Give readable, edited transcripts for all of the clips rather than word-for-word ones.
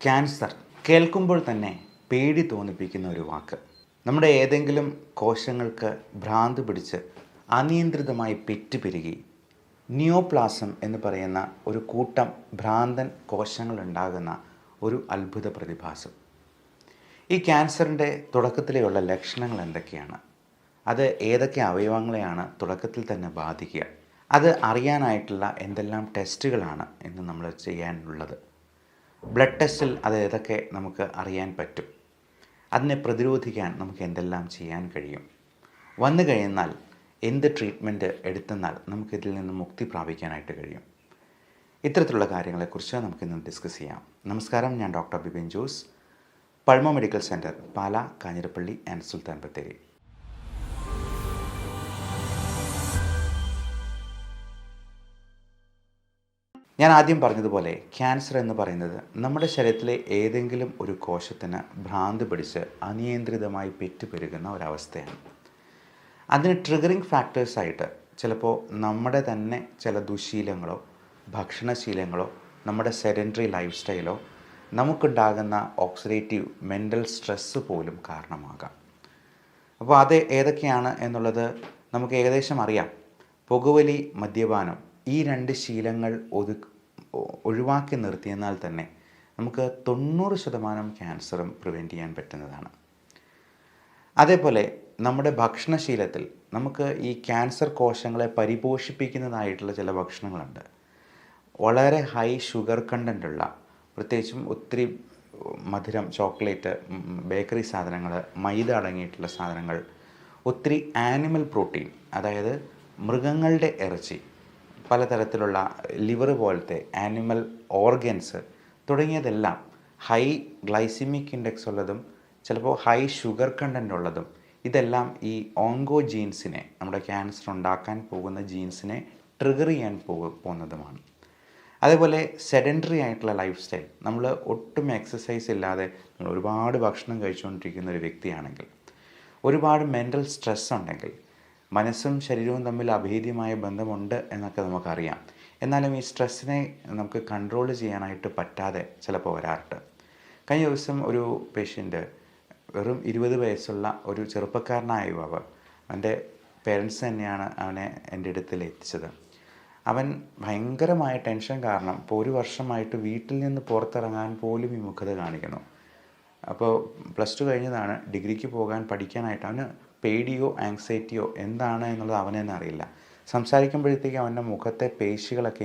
Cancer കേൾക്കുമ്പോൾ തന്നെ പേടി തോന്നിപ്പിക്കുന്ന ഒരു വാക്ക്. നമ്മുടെ ഏതെങ്കിലും കോശങ്ങൾക്ക് ഭ്രാന്ത് പിടിച്ച് അനിയന്ത്രിതമായി പെറ്റുപെരുകി നിയോപ്ലാസം എന്ന് പറയുന്ന ഒരു കൂട്ടം ഭ്രാന്തൻ കോശങ്ങളുണ്ടാകുന്ന ഒരു അത്ഭുത പ്രതിഭാസം. ഈ ക്യാൻസറിൻ്റെ തുടക്കത്തിലെയുള്ള ലക്ഷണങ്ങൾ എന്തൊക്കെയാണ്? അത് ഏതൊക്കെ അവയവങ്ങളെയാണ് തുടക്കത്തിൽ തന്നെ ബാധിക്കുക? അത് അറിയാനായിട്ടുള്ള എന്തെല്ലാം ടെസ്റ്റുകളാണ് ഇന്ന് നമ്മൾ ചെയ്യാനുള്ളത്? ബ്ലഡ് ടെസ്റ്റിൽ അത് ഏതൊക്കെ നമുക്ക് അറിയാൻ പറ്റും? അതിനെ പ്രതിരോധിക്കാൻ നമുക്ക് എന്തെല്ലാം ചെയ്യാൻ കഴിയും? വന്നു കഴിഞ്ഞാൽ എന്ത് ട്രീറ്റ്മെൻറ്റ് എടുത്തെന്നാൽ നമുക്കിതിൽ നിന്ന് മുക്തി പ്രാപിക്കാനായിട്ട് കഴിയും? ഇത്തരത്തിലുള്ള കാര്യങ്ങളെക്കുറിച്ച് നമുക്കിന്ന് ഡിസ്കസ് ചെയ്യാം. നമസ്കാരം, ഞാൻ doctor Bipin Jose, Pulmo medical centre, Pala, Kanjirappally and Sultan Bathery. ഞാൻ ആദ്യം പറഞ്ഞതുപോലെ ക്യാൻസർ എന്ന് പറയുന്നത് നമ്മുടെ ശരീരത്തിലെ ഏതെങ്കിലും ഒരു കോശത്തിന് ഭ്രാന്ത് പിടിച്ച് അനിയന്ത്രിതമായി പെറ്റുപെരുകുന്ന ഒരവസ്ഥയാണ്. അതിന് ട്രിഗറിങ് ഫാക്ടേഴ്സായിട്ട് ചിലപ്പോൾ നമ്മുടെ തന്നെ ചില ദുശീലങ്ങളോ ഭക്ഷണശീലങ്ങളോ നമ്മുടെ സെഡൻറ്ററി ലൈഫ് സ്റ്റൈലോ നമുക്കുണ്ടാകുന്ന ഓക്സിഡേറ്റീവ് മെൻ്റൽ സ്ട്രെസ്സ് പോലും കാരണമാകാം. അപ്പോൾ അത് ഏതൊക്കെയാണ് എന്നുള്ളത് നമുക്ക് ഏകദേശം അറിയാം. പുകവലി, മദ്യപാനം, ഈ രണ്ട് ശീലങ്ങൾ ഒഴിവാക്കി നിർത്തിയെന്നാൽ തന്നെ നമുക്ക് 90% ക്യാൻസറും പ്രിവെൻറ്റ് ചെയ്യാൻ പറ്റുന്നതാണ്. അതേപോലെ നമ്മുടെ ഭക്ഷണശീലത്തിൽ നമുക്ക് ഈ ക്യാൻസർ കോശങ്ങളെ പരിപോഷിപ്പിക്കുന്നതായിട്ടുള്ള ചില ഭക്ഷണങ്ങളുണ്ട്. വളരെ ഹൈ ഷുഗർ കണ്ടൻ്റുള്ള, പ്രത്യേകിച്ചും ഒത്തിരി മധുരം, ചോക്ലേറ്റ്, ബേക്കറി സാധനങ്ങൾ, മൈദ അടങ്ങിയിട്ടുള്ള സാധനങ്ങൾ, ഒത്തിരി ആനിമൽ പ്രോട്ടീൻ, അതായത് മൃഗങ്ങളുടെ ഇറച്ചി, പലതരത്തിലുള്ള ലിവർ പോലത്തെ ആനിമൽ ഓർഗൻസ് തുടങ്ങിയതെല്ലാം ഹൈ ഗ്ലൈസിമിക് ഇൻഡെക്സ് ഉള്ളതും ചിലപ്പോൾ ഹൈ ഷുഗർ കണ്ടൻ്റ് ഉള്ളതും, ഇതെല്ലാം ഈ ഓങ്കോ ജീൻസിനെ, നമ്മുടെ ക്യാൻസർ ഉണ്ടാക്കാൻ പോകുന്ന ജീൻസിനെ ട്രിഗർ ചെയ്യാൻ പോകുന്നതുമാണ്. അതേപോലെ സെഡൻറ്ററി ആയിട്ടുള്ള ലൈഫ് സ്റ്റൈൽ, നമ്മൾ ഒട്ടും എക്സസൈസ് ഇല്ലാതെ നമ്മൾ ഒരുപാട് ഭക്ഷണം കഴിച്ചുകൊണ്ടിരിക്കുന്ന ഒരു വ്യക്തിയാണെങ്കിൽ, ഒരുപാട് മെൻ്റൽ സ്ട്രെസ് ഉണ്ടെങ്കിൽ, മനസ്സും ശരീരവും തമ്മിൽ അഭേദ്യമായ ബന്ധമുണ്ട് എന്നൊക്കെ നമുക്കറിയാം. എന്നാലും ഈ സ്ട്രെസ്സിനെ നമുക്ക് കൺട്രോൾ ചെയ്യാനായിട്ട് പറ്റാതെ ചിലപ്പോൾ വരാറുണ്ട്. കഴിഞ്ഞ ദിവസം ഒരു പേഷ്യൻ്റ്, വെറും 20 വയസ്സുള്ള ഒരു ചെറുപ്പക്കാരനായ യുവാവ്, അവൻ്റെ പേരൻസ് തന്നെയാണ് അവനെ എൻ്റെ അടുത്തിൽ എത്തിച്ചത്. അവൻ ഭയങ്കരമായ ടെൻഷൻ കാരണം ഇപ്പോൾ 1 വർഷമായിട്ട് വീട്ടിൽ നിന്ന് പുറത്തിറങ്ങാൻ പോലും വിമുഖത കാണിക്കുന്നു. അപ്പോൾ +2 കഴിഞ്ഞതാണ്, ഡിഗ്രിക്ക് പോകാൻ പഠിക്കാനായിട്ട് അവന് പേടിയോ ആങ്സൈറ്റിയോ എന്താണ് എന്നുള്ളത് അവന് തന്നെ അറിയില്ല. സംസാരിക്കുമ്പോഴത്തേക്കും അവൻ്റെ മുഖത്തെ പേശികളൊക്കെ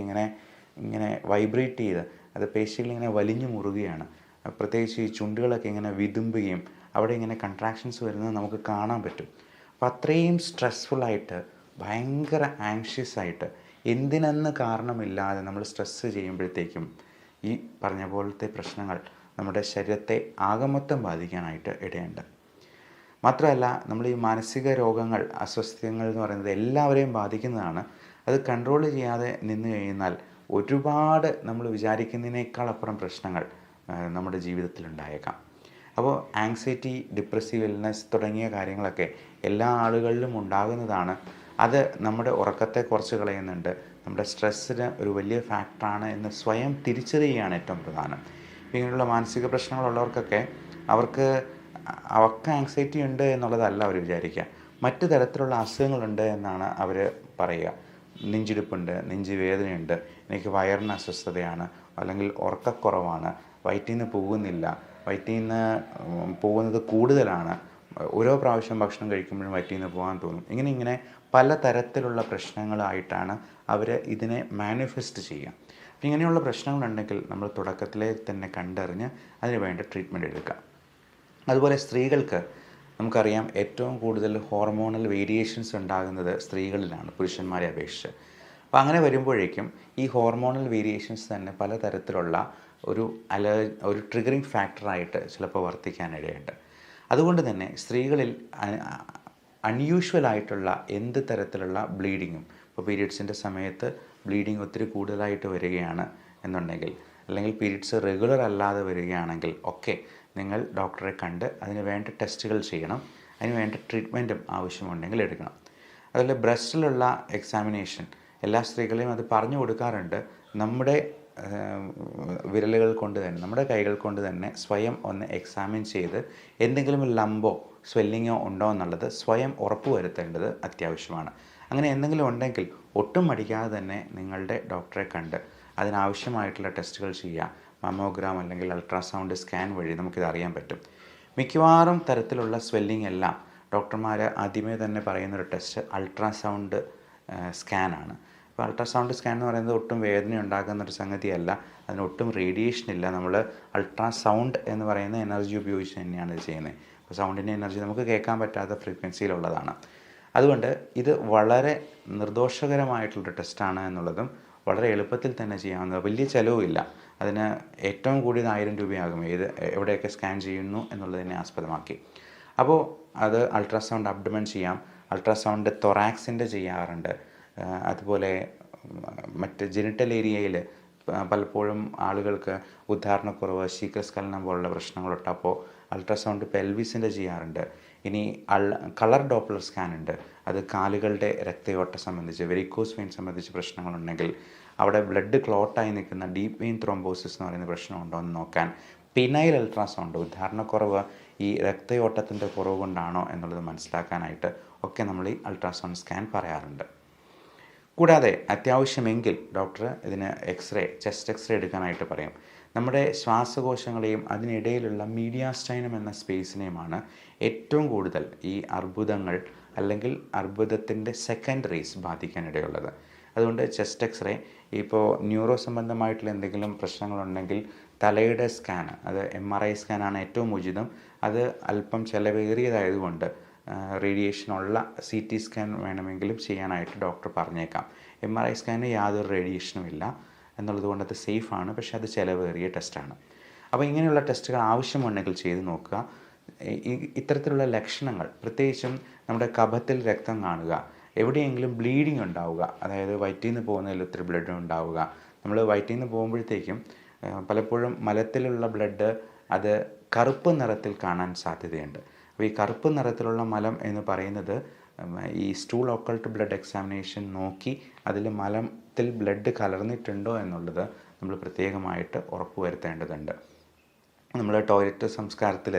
ഇങ്ങനെ വൈബ്രേറ്റ് ചെയ്ത്, അത് പേശികളിങ്ങനെ വലിഞ്ഞു മുറുകയാണ്. പ്രത്യേകിച്ച് ഈ ചുണ്ടുകളൊക്കെ ഇങ്ങനെ വിതുമ്പുകയും അവിടെ ഇങ്ങനെ കൺട്രാക്ഷൻസ് വരുന്നത് നമുക്ക് കാണാൻ പറ്റും. അപ്പോൾ അത്രയും സ്ട്രെസ്ഫുള്ളായിട്ട്, ഭയങ്കര ആങ്ഷ്യസ് ആയിട്ട്, എന്തിനെന്ന് കാരണമില്ലാതെ നമ്മൾ സ്ട്രെസ്സ് ചെയ്യുമ്പോഴത്തേക്കും ഈ പറഞ്ഞ പോലത്തെ പ്രശ്നങ്ങൾ നമ്മുടെ ശരീരത്തെ ആകമൊത്തം ബാധിക്കാനായിട്ട് ഇടയുണ്ട്. മാത്രമല്ല, നമ്മൾ ഈ മാനസിക രോഗങ്ങൾ, അസ്വസ്ഥതകൾ എന്ന് പറയുന്നത് എല്ലാവരെയും ബാധിക്കുന്നതാണ്. അത് കൺട്രോൾ ചെയ്യാതെ നിന്ന് കഴിഞ്ഞാൽ ഒരുപാട് നമ്മൾ വിചാരിക്കുന്നതിനേക്കാൾ അപ്പുറം പ്രശ്നങ്ങൾ നമ്മുടെ ജീവിതത്തിൽ ഉണ്ടായേക്കാം. അപ്പോൾ ആങ്സൈറ്റി, ഡിപ്രസീവ് ഇൽനെസ് തുടങ്ങിയ കാര്യങ്ങളൊക്കെ എല്ലാ ആളുകളിലും ഉണ്ടാകുന്നതാണ്. അത് നമ്മുടെ ഉറക്കത്തെ കുറച്ച് കളയുന്നുണ്ട്, നമ്മുടെ സ്ട്രെസ്സിന് ഒരു വലിയ ഫാക്ടറാണ് എന്ന് സ്വയം തിരിച്ചറിയുകയാണ് ഏറ്റവും പ്രധാനം. ഇങ്ങനെയുള്ള മാനസിക പ്രശ്നങ്ങളുള്ളവർക്കൊക്കെ അവർക്ക് ആങ്സൈറ്റി ഉണ്ട് എന്നുള്ളതല്ല അവർ വിചാരിക്കുക, മറ്റു തരത്തിലുള്ള അസുഖങ്ങളുണ്ട് എന്നാണ് അവർ പറയുക. നെഞ്ചിടിപ്പുണ്ട്, നെഞ്ച് വേദനയുണ്ട്, എനിക്ക് വയറിന് അസ്വസ്ഥതയാണ്, അല്ലെങ്കിൽ ഉറക്കക്കുറവാണ്, വയറ്റിൽ നിന്ന് പോകുന്നില്ല, വയറ്റിൽ നിന്ന് പോകുന്നത് കൂടുതലാണ്, ഓരോ പ്രാവശ്യം ഭക്ഷണം കഴിക്കുമ്പോഴും വയറ്റിൽ നിന്ന് പോകാൻ തോന്നും. ഇങ്ങനെ പല തരത്തിലുള്ള പ്രശ്നങ്ങളായിട്ടാണ് അവർ ഇതിനെ മാനിഫെസ്റ്റ് ചെയ്യുക. അപ്പം ഇങ്ങനെയുള്ള പ്രശ്നങ്ങളുണ്ടെങ്കിൽ നമ്മൾ തുടക്കത്തിലെ തന്നെ കണ്ടറിഞ്ഞ് അതിന് വേണ്ട ട്രീറ്റ്മെൻറ്റ് എടുക്കുക. അതുപോലെ സ്ത്രീകൾക്ക് നമുക്കറിയാം, ഏറ്റവും കൂടുതൽ ഹോർമോണൽ വേരിയേഷൻസ് ഉണ്ടാകുന്നത് സ്ത്രീകളിലാണ് പുരുഷന്മാരെ അപേക്ഷിച്ച്. അപ്പോൾ അങ്ങനെ വരുമ്പോഴേക്കും ഈ ഹോർമോണൽ വേരിയേഷൻസ് തന്നെ പലതരത്തിലുള്ള ഒരു ട്രിഗറിങ് ഫാക്ടറായിട്ട് ചിലപ്പോൾ വർത്തിക്കാനിടയുണ്ട്. അതുകൊണ്ട് തന്നെ സ്ത്രീകളിൽ അൺയൂഷ്വലായിട്ടുള്ള എന്ത് തരത്തിലുള്ള ബ്ലീഡിങ്ങും, ഇപ്പോൾ പീരിയഡ്സിൻ്റെ സമയത്ത് ബ്ലീഡിങ് ഒത്തിരി കൂടുതലായിട്ട് വരികയാണ് എന്നുണ്ടെങ്കിൽ, അല്ലെങ്കിൽ പീരിയഡ്സ് റെഗുലർ അല്ലാതെ വരികയാണെങ്കിൽ ഒക്കെ നിങ്ങൾ ഡോക്ടറെ കണ്ട് അതിന് വേണ്ട ടെസ്റ്റുകൾ ചെയ്യണം. അതിന് വേണ്ട ട്രീറ്റ്മെൻറ്റും ആവശ്യമുണ്ടെങ്കിൽ എടുക്കണം. അതുപോലെ ബ്രസ്റ്റിലുള്ള എക്സാമിനേഷൻ എല്ലാ സ്ത്രീകളെയും അത് പറഞ്ഞു കൊടുക്കാറുണ്ട്. നമ്മുടെ വിരലുകൾ കൊണ്ട് തന്നെ, നമ്മുടെ കൈകൾ കൊണ്ട് തന്നെ സ്വയം ഒന്ന് എക്സാമിൻ ചെയ്ത് എന്തെങ്കിലും ലംബോ സ്വെല്ലിങ്ങോ ഉണ്ടോ എന്നുള്ളത് സ്വയം ഉറപ്പുവരുത്തേണ്ടത് അത്യാവശ്യമാണ്. അങ്ങനെ എന്തെങ്കിലും ഉണ്ടെങ്കിൽ ഒട്ടും മടിക്കാതെ തന്നെ നിങ്ങളുടെ ഡോക്ടറെ കണ്ട് അതിനാവശ്യമായിട്ടുള്ള ടെസ്റ്റുകൾ ചെയ്യുക. മമ്മോഗ്രാം അല്ലെങ്കിൽ അൾട്രാസൗണ്ട് സ്കാൻ വഴി നമുക്കിത് അറിയാൻ പറ്റും. മിക്കവാറും തരത്തിലുള്ള സ്വെല്ലിംഗ് എല്ലാം ഡോക്ടർമാർ ആദ്യമേ തന്നെ പറയുന്നൊരു ടെസ്റ്റ് അൾട്രാസൗണ്ട് സ്കാനാണ്. അപ്പോൾ അൾട്രാസൗണ്ട് സ്കാൻ എന്ന് പറയുന്നത് ഒട്ടും വേദന ഉണ്ടാക്കുന്നൊരു സംഗതിയല്ല, അതിനൊട്ടും റേഡിയേഷൻ ഇല്ല. നമ്മൾ അൾട്രാസൗണ്ട് എന്ന് പറയുന്ന എനർജി ഉപയോഗിച്ച് തന്നെയാണ് ഇത് ചെയ്യുന്നത്. അപ്പോൾ സൗണ്ടിൻ്റെ എനർജി നമുക്ക് കേൾക്കാൻ പറ്റാത്ത ഫ്രീക്വൻസിയിലുള്ളതാണ്. അതുകൊണ്ട് ഇത് വളരെ നിർദോഷകരമായിട്ടുള്ളൊരു ടെസ്റ്റാണ് എന്നുള്ളതും വളരെ എളുപ്പത്തിൽ തന്നെ ചെയ്യാവുന്നത്, വലിയ ചിലവുമില്ല. അതിന് ഏറ്റവും കൂടിയത് 1000 രൂപയാകും എവിടെയൊക്കെ സ്കാൻ ചെയ്യുന്നു എന്നുള്ളതിനെ ആസ്പദമാക്കി. അപ്പോൾ അത് അൾട്രാസൗണ്ട് അബ്ഡമൻ ചെയ്യാം, അൾട്രാസൗണ്ട് തൊറാക്സിൻ്റെ ചെയ്യാറുണ്ട്. അതുപോലെ മറ്റ് ജെനിറ്റൽ ഏരിയയിൽ പലപ്പോഴും ആളുകൾക്ക് ഉദ്ധാരണക്കുറവ്, ശീഘ്രസ്ഖലനം പോലുള്ള പ്രശ്നങ്ങളുള്ളപ്പോൾ അൾട്രാസൗണ്ട് പെൽവിസിൻ്റെ ചെയ്യാറുണ്ട്. ഇനി കളർ ഡോപ്ലർ സ്കാൻ ഉണ്ട്. അത് കാലുകളുടെ രക്തയോട്ടം സംബന്ധിച്ച്, വെരിക്കോസ് വെയിൻ സംബന്ധിച്ച് പ്രശ്നങ്ങളുണ്ടെങ്കിൽ അവിടെ ബ്ലഡ് ക്ലോട്ടായി നിൽക്കുന്ന ഡീപ്പ് വെയിൻ ത്രോംബോസിസ് എന്ന് പറയുന്ന പ്രശ്നമുണ്ടോ എന്ന് നോക്കാൻ പിനൈൽ അൾട്രാസൗണ്ട്, ഉദ്ധാരണക്കുറവ് ഈ രക്തയോട്ടത്തിൻ്റെ കുറവ് കൊണ്ടാണോ എന്നുള്ളത് മനസ്സിലാക്കാനായിട്ട് ഒക്കെ നമ്മൾ ഈ അൾട്രാസൗണ്ട് സ്കാൻ പറയാറുണ്ട്. കൂടാതെ അത്യാവശ്യമെങ്കിൽ ഡോക്ടർ ഇതിന് ചെസ്റ്റ് എക്സ്റേ എടുക്കാനായിട്ട് പറയും. നമ്മുടെ ശ്വാസകോശങ്ങളെയും അതിനിടയിലുള്ള മീഡിയാസ്റ്റൈനം എന്ന സ്പേസിനെയുമാണ് ഏറ്റവും കൂടുതൽ ഈ അർബുദങ്ങൾ അല്ലെങ്കിൽ അർബുദത്തിൻ്റെ സെക്കൻഡറീസ് ബാധിക്കാനിടയുള്ളത്. അതുകൊണ്ട് ചെസ്റ്റ് എക്സ്റേ, ഇപ്പോൾ ന്യൂറോ സംബന്ധമായിട്ടുള്ള എന്തെങ്കിലും പ്രശ്നങ്ങളുണ്ടെങ്കിൽ തലയുടെ സ്കാൻ, അത് MRI സ്കാനാണ് ഏറ്റവും ഉചിതം. അത് അല്പം ചിലവേറിയതായതുകൊണ്ട് റേഡിയേഷനുള്ള CT സ്കാൻ വേണമെങ്കിലും ചെയ്യാനായിട്ട് ഡോക്ടർ പറഞ്ഞേക്കാം. MRI സ്കാനിന് യാതൊരു റേഡിയേഷനും ഇല്ല എന്നുള്ളത് കൊണ്ട് അത് സേഫാണ്, പക്ഷേ അത് ചിലവേറിയ ടെസ്റ്റാണ്. അപ്പോൾ ഇങ്ങനെയുള്ള ടെസ്റ്റുകൾ ആവശ്യമുണ്ടെങ്കിൽ ചെയ്ത് നോക്കുക. ഇത്തരത്തിലുള്ള ലക്ഷണങ്ങൾ, പ്രത്യേകിച്ചും നമ്മുടെ കഫത്തിൽ രക്തം കാണുക, എവിടെയെങ്കിലും ബ്ലീഡിങ് ഉണ്ടാവുക, അതായത് വയറ്റിൽ നിന്ന് പോകുന്നതിൽ ഒത്തിരി ബ്ലഡ് ഉണ്ടാവുക. നമ്മൾ വയറ്റിൽ നിന്ന് പോകുമ്പോഴത്തേക്കും പലപ്പോഴും മലത്തിലുള്ള ബ്ലഡ് അത് കറുപ്പ് നിറത്തിൽ കാണാൻ സാധ്യതയുണ്ട്. അപ്പോൾ ഈ കറുപ്പ് നിറത്തിലുള്ള മലം എന്ന് പറയുന്നത് ഈ സ്റ്റൂൾ ഒക്കൾട്ട് ബ്ലഡ് എക്സാമിനേഷൻ നോക്കി അതിൽ മലത്തിൽ ബ്ലഡ് കലർന്നിട്ടുണ്ടോ എന്നുള്ളത് നമ്മൾ പ്രത്യേകമായിട്ട് ഉറപ്പുവരുത്തേണ്ടതുണ്ട്. നമ്മൾ ടോയ്ലറ്റ് സംസ്കാരത്തിൽ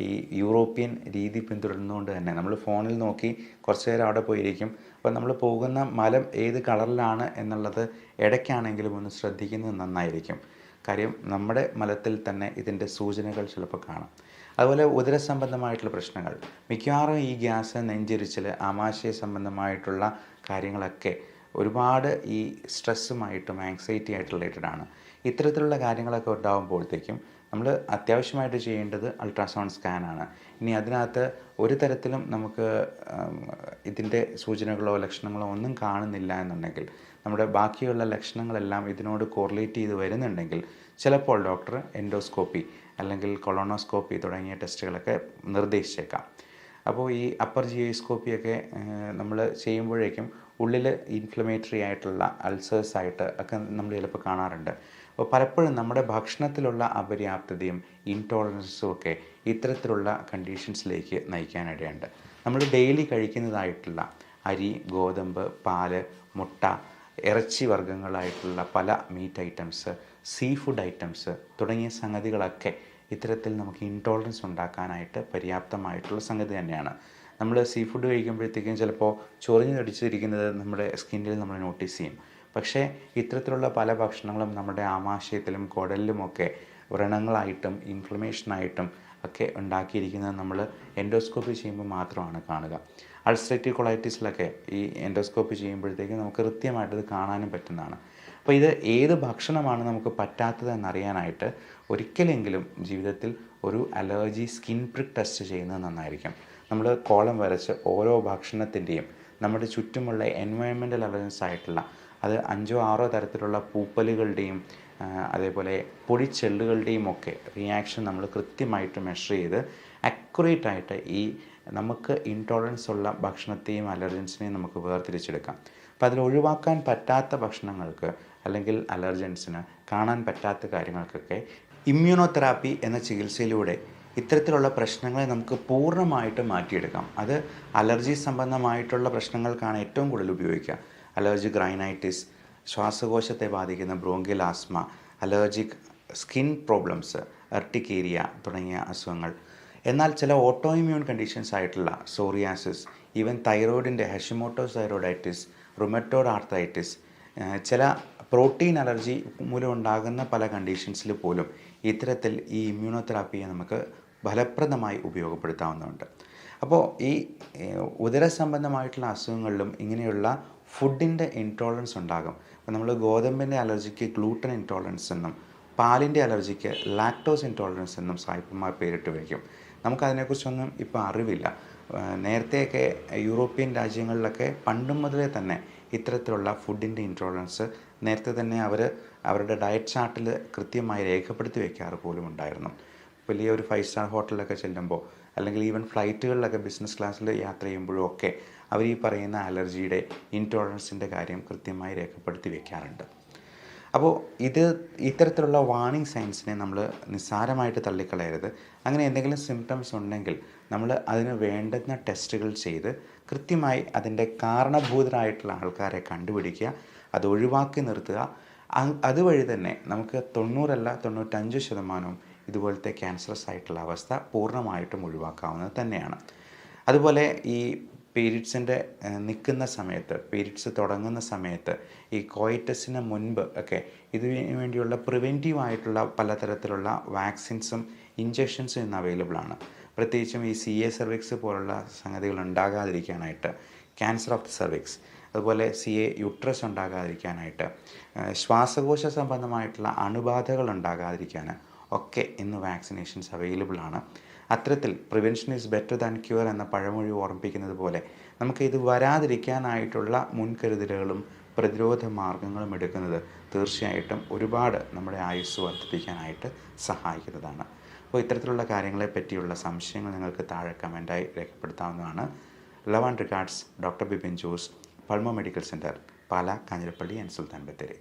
ഈ യൂറോപ്യൻ രീതി പിന്തുടരുന്നതുകൊണ്ട് തന്നെ നമ്മൾ ഫോണിൽ നോക്കി കുറച്ച് നേരം അവിടെ പോയിരിക്കും. അപ്പോൾ നമ്മൾ പോകുന്ന മലം ഏത് കളറിലാണ് എന്നുള്ളത് ഇടയ്ക്കാണെങ്കിലും ഒന്ന് ശ്രദ്ധിക്കുന്നത് നന്നായിരിക്കും. കാര്യം നമ്മുടെ മലത്തിൽ തന്നെ ഇതിൻ്റെ സൂചനകൾ ചിലപ്പോൾ കാണാം. അതുപോലെ ഉദരസംബന്ധമായിട്ടുള്ള പ്രശ്നങ്ങൾ, മിക്കവാറും ഈ ഗ്യാസ്, നെഞ്ചിരിച്ചിൽ, ആമാശയ സംബന്ധമായിട്ടുള്ള കാര്യങ്ങളൊക്കെ ഒരുപാട് ഈ സ്ട്രെസ്സുമായിട്ടും ആങ്സൈറ്റി ആയിട്ട് റിലേറ്റഡ് ആണ്. ഇത്തരത്തിലുള്ള കാര്യങ്ങളൊക്കെ ഉണ്ടാകുമ്പോഴത്തേക്കും നമ്മൾ അത്യാവശ്യമായിട്ട് ചെയ്യേണ്ടത് അൾട്രാസൗണ്ട് സ്കാനാണ്. ഇനി അതിനകത്ത് ഒരു തരത്തിലും നമുക്ക് ഇതിൻ്റെ സൂചനകളോ ലക്ഷണങ്ങളോ ഒന്നും കാണുന്നില്ല എന്നുണ്ടെങ്കിൽ, നമ്മുടെ ബാക്കിയുള്ള ലക്ഷണങ്ങളെല്ലാം ഇതിനോട് കോറിലേറ്റ് ചെയ്ത് വരുന്നുണ്ടെങ്കിൽ ചിലപ്പോൾ ഡോക്ടർ എൻഡോസ്കോപ്പി അല്ലെങ്കിൽ കൊളോണോസ്കോപ്പി തുടങ്ങിയ ടെസ്റ്റുകളൊക്കെ നിർദ്ദേശിച്ചേക്കാം. അപ്പോൾ ഈ അപ്പർ GI സ്കോപ്പിയൊക്കെ നമ്മൾ ചെയ്യുമ്പോഴേക്കും ഉള്ളിൽ ഇൻഫ്ലമേറ്ററി ആയിട്ടുള്ള അൾസേഴ്സ് ആയിട്ട് ഒക്കെ നമ്മൾ ചിലപ്പോൾ കാണാറുണ്ട്. അപ്പോൾ പലപ്പോഴും നമ്മുടെ ഭക്ഷണത്തിലുള്ള അപര്യാപ്തതയും ഇൻടോളറൻസും ഒക്കെ ഇത്തരത്തിലുള്ള കണ്ടീഷൻസിലേക്ക് നയിക്കാനിടയുണ്ട്. നമ്മൾ ഡെയിലി കഴിക്കുന്നതായിട്ടുള്ള അരി, ഗോതമ്പ്, പാല്, മുട്ട, ഇറച്ചി വർഗ്ഗങ്ങളായിട്ടുള്ള പല meat items, sea food items തുടങ്ങിയ സംഗതികളൊക്കെ ഇത്തരത്തിൽ നമുക്ക് ഇൻടോളറൻസ് ഉണ്ടാക്കാനായിട്ട് പര്യാപ്തമായിട്ടുള്ള സംഗതി തന്നെയാണ്. നമ്മൾ സീ ഫുഡ് കഴിക്കുമ്പോഴത്തേക്കും ചിലപ്പോൾ ചൊറിഞ്ഞു തടിച്ചിരിക്കുന്നത് നമ്മുടെ സ്കിന്നിൽ നമ്മൾ നോട്ടീസ് ചെയ്യും. പക്ഷേ ഇത്തരത്തിലുള്ള പല ഭക്ഷണങ്ങളും നമ്മുടെ ആമാശയത്തിലും കുടലിലുമൊക്കെ വ്രണങ്ങളായിട്ടും ഇൻഫ്ലമേഷനായിട്ടും ഒക്കെ ഉണ്ടാക്കിയിരിക്കുന്നത് നമ്മൾ എൻഡോസ്കോപ്പി ചെയ്യുമ്പോൾ മാത്രമാണ് കാണുക. അൾസറേറ്റീവ് കൊളൈറ്റിസിലൊക്കെ ഈ എൻഡോസ്കോപ്പി ചെയ്യുമ്പോഴത്തേക്കും നമുക്ക് കൃത്യമായിട്ടത് കാണാനും പറ്റുന്നതാണ്. അപ്പോൾ ഇത് ഏത് ഭക്ഷണമാണ് നമുക്ക് പറ്റാത്തത് എന്നറിയാനായിട്ട് ഒരിക്കലെങ്കിലും ജീവിതത്തിൽ ഒരു അലർജി സ്കിൻ പ്രിക്ക് ടെസ്റ്റ് ചെയ്യുന്നത് നന്നായിരിക്കും. നമ്മൾ കോളം വരച്ച് ഓരോ ഭക്ഷണത്തിൻ്റെയും നമ്മുടെ ചുറ്റുമുള്ള എൻവയോൺമെൻറ്റൽ അലർജൻസ് ആയിട്ടുള്ള അത് 5-6 തരത്തിലുള്ള പൂപ്പലുകളുടെയും അതേപോലെ പൊടിച്ചെള്ളുകളുടെയും ഒക്കെ റിയാക്ഷൻ നമ്മൾ കൃത്യമായിട്ട് മെഷർ ചെയ്ത് അക്യുറേറ്റ് ആയിട്ട് ഈ നമുക്ക് ഇൻടോളറൻസ് ഉള്ള ഭക്ഷണത്തെയും അലർജൻസിനെയും നമുക്ക് വേർതിരിച്ചെടുക്കാം. അപ്പോൾ അതിൽ ഒഴിവാക്കാൻ പറ്റാത്ത ഭക്ഷണങ്ങൾക്ക് അല്ലെങ്കിൽ അലർജൻസിന് കാണാൻ പറ്റാത്ത കാര്യങ്ങൾക്കൊക്കെ ഇമ്മ്യൂണോതെറാപ്പി എന്ന ചികിത്സയിലൂടെ ഇത്തരത്തിലുള്ള പ്രശ്നങ്ങളെ നമുക്ക് പൂർണ്ണമായിട്ട് മാറ്റിയെടുക്കാം. അത് അലർജി സംബന്ധമായിട്ടുള്ള പ്രശ്നങ്ങൾക്കാണ് ഏറ്റവും കൂടുതൽ ഉപയോഗിക്കുക. അലർജിക് റൈനൈറ്റിസ്, ശ്വാസകോശത്തെ ബാധിക്കുന്ന bronchial asthma, allergic skin problems, urticaria തുടങ്ങിയ അസുഖങ്ങൾ. എന്നാൽ ചില ഓട്ടോ ഇമ്മ്യൂൺ കണ്ടീഷൻസ് ആയിട്ടുള്ള സോറിയാസിസ്, ഈവൻ തൈറോയിഡിൻ്റെ ഹഷിമോട്ടോസ് തൈറോയിഡൈറ്റിസ്, റുമറ്റോയ്ഡ് ആർത്രൈറ്റിസ്, ചില പ്രോട്ടീൻ അലർജി മൂലം ഉണ്ടാകുന്ന പല കണ്ടീഷൻസിൽ പോലും ഇത്തരത്തിൽ ഈ ഇമ്മ്യൂണോതെറാപ്പിയെ നമുക്ക് ഫലപ്രദമായി ഉപയോഗപ്പെടുത്താവുന്നതുണ്ട്. അപ്പോൾ ഈ ഉദരസംബന്ധമായിട്ടുള്ള അസുഖങ്ങളിലും ഇങ്ങനെയുള്ള ഫുഡിൻ്റെ ഇൻടോളറൻസ് ഉണ്ടാകും. അപ്പോൾ നമ്മൾ ഗോതമ്പിൻ്റെ അലർജിക്ക് ഗ്ലൂട്ടൻ ഇൻടോളറൻസ് എന്നും പാലിൻ്റെ അലർജിക്ക് ലാക്ടോസ് ഇൻടോളറൻസ് എന്നും സായിപ്പന്മാർ പേരിട്ട് വയ്ക്കും. നമുക്കതിനെക്കുറിച്ചൊന്നും ഇപ്പോൾ അറിവില്ല. നേരത്തെയൊക്കെ യൂറോപ്യൻ രാജ്യങ്ങളിലൊക്കെ പണ്ടും മുതലേ തന്നെ ഇത്തരത്തിലുള്ള ഫുഡിൻ്റെ ഇൻടോളറൻസ് നേരത്തെ തന്നെ അവരുടെ ഡയറ്റ് ചാർട്ടിൽ കൃത്യമായി രേഖപ്പെടുത്തി വയ്ക്കാറ് പോലും ഉണ്ടായിരുന്നു. വലിയ ഒരു 5 സ്റ്റാർ ഹോട്ടലിലൊക്കെ ചെല്ലുമ്പോൾ അല്ലെങ്കിൽ ഈവൻ ഫ്ലൈറ്റുകളിലൊക്കെ ബിസിനസ് ക്ലാസ്സിൽ യാത്ര ചെയ്യുമ്പോഴും ഒക്കെ അവർ ഈ പറയുന്ന അലർജിയുടെ ഇൻടോളറൻസിൻ്റെ കാര്യം കൃത്യമായി രേഖപ്പെടുത്തി വയ്ക്കാറുണ്ട്. അപ്പോൾ ഇത്തരത്തിലുള്ള വാർണിംഗ് സൈൻസിനെ നമ്മൾ നിസ്സാരമായിട്ട് തള്ളിക്കളയരുത്. അങ്ങനെ എന്തെങ്കിലും സിംറ്റംസ് ഉണ്ടെങ്കിൽ നമ്മൾ അതിന് വേണ്ടുന്ന ടെസ്റ്റുകൾ ചെയ്ത് കൃത്യമായി അതിൻ്റെ കാരണഭൂതരായിട്ടുള്ള ആൾക്കാരെ കണ്ടുപിടിക്കുക, അത് ഒഴിവാക്കി നിർത്തുക. അതുവഴി തന്നെ നമുക്ക് 90 അല്ല 95% ഇതുപോലത്തെ ക്യാൻസറസ് ആയിട്ടുള്ള അവസ്ഥ പൂർണ്ണമായിട്ടും ഒഴിവാക്കാവുന്നത് തന്നെയാണ്. അതുപോലെ ഈ പീരീഡ്സിൻ്റെ നിൽക്കുന്ന സമയത്ത്, പീരീഡ്സ് തുടങ്ങുന്ന സമയത്ത്, ഈ കോയിറ്റസിന് മുൻപ് ഒക്കെ ഇതിനു വേണ്ടിയുള്ള പ്രിവെൻറ്റീവ് ആയിട്ടുള്ള പലതരത്തിലുള്ള വാക്സിൻസും ഇഞ്ചക്ഷൻസും ഇന്ന് അവൈലബിൾ ആണ്. പ്രത്യേകിച്ചും ഈ CA സെർവിക്സ് പോലുള്ള സംഗതികൾ ഉണ്ടാകാതിരിക്കാനായിട്ട്, ക്യാൻസർ ഓഫ് ദി സെർവിക്സ്, അതുപോലെ CA യൂട്രസ് ഉണ്ടാകാതിരിക്കാനായിട്ട്, ശ്വാസകോശ സംബന്ധമായിട്ടുള്ള അണുബാധകൾ ഉണ്ടാകാതിരിക്കാൻ ഒക്കെ ഇന്ന് വാക്സിനേഷൻസ് അവൈലബിൾ ആണ്. അത്തരത്തിൽ prevention is better than cure എന്ന പഴമൊഴി ഓർമ്മിപ്പിക്കുന്നത് പോലെ നമുക്ക് ഇത് വരാതിരിക്കാനായിട്ടുള്ള മുൻകരുതലുകളും പ്രതിരോധ മാർഗങ്ങളും എടുക്കുന്നത് തീർച്ചയായിട്ടും ഒരുപാട് നമ്മുടെ ആയുസ്സ് വർദ്ധിപ്പിക്കാനായിട്ട് സഹായിക്കുന്നതാണ്. അപ്പോൾ ഇത്തരത്തിലുള്ള കാര്യങ്ങളെ പറ്റിയുള്ള സംശയങ്ങൾ നിങ്ങൾക്ക് താഴെ കമൻറ്റായി രേഖപ്പെടുത്താവുന്നതാണ്. Love and regards, doctor Bipin Jose, Pulmo medical centre, Pala, Kanjirappally and Sultan Bathery.